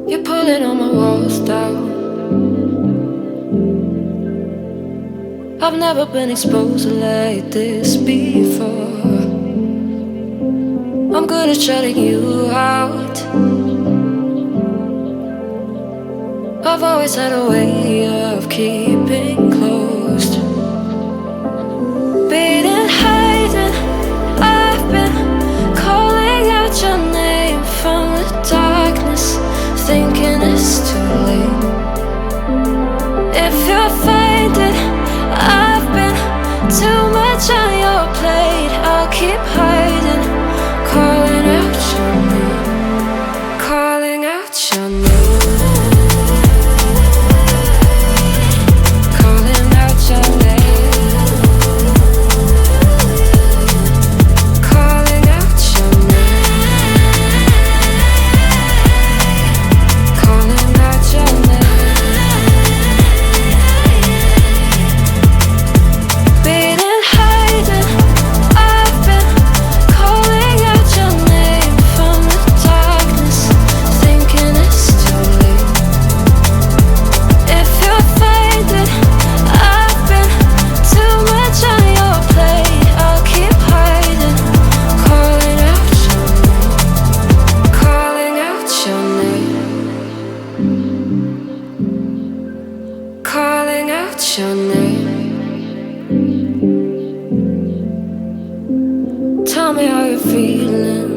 You're pulling all my walls down. I've never been exposed like this before. I'm good at shutting you out. I've always had a way of keeping closed. Beating, hiding, I've been calling out your name from the darkness, thinking it's too late. If you're finding I've been too much on your plate, I'll keep hiding, calling out your name, calling out your name. Calling out your name. Tell me how you're feeling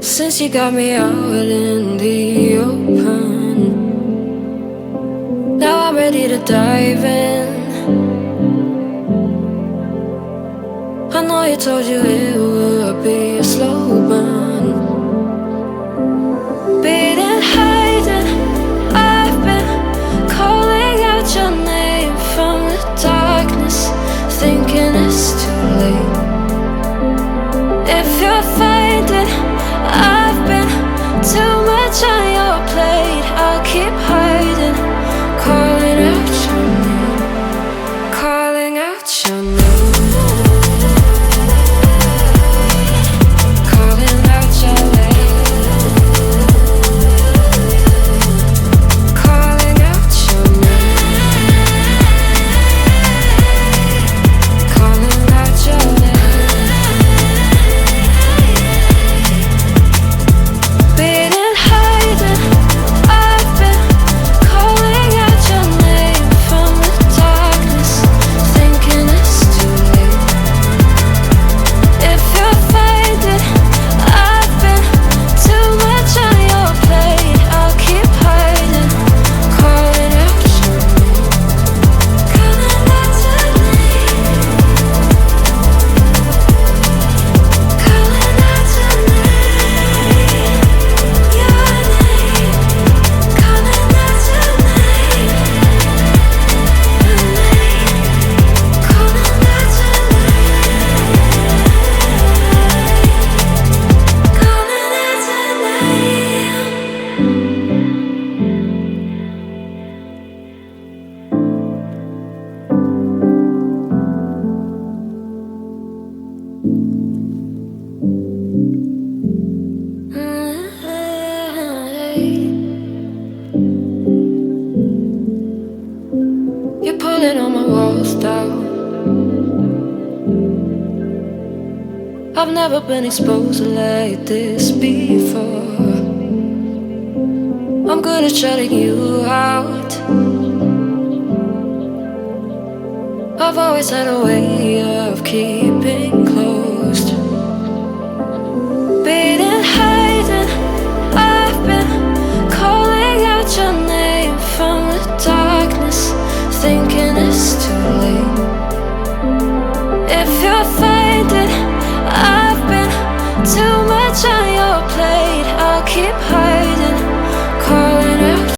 since you got me out in the open. Now I'm ready to dive in. I know you told you it would be a slow burn. Beating, hiding, I've been calling out your name from the darkness, thinking it's too late. If you're finding I've been too much on your plate, I'll keep hiding, calling out your name, calling out your name. You're pulling all my walls down. I've never been exposed like this before. I'm good at shutting you out. I've always had a way of keeping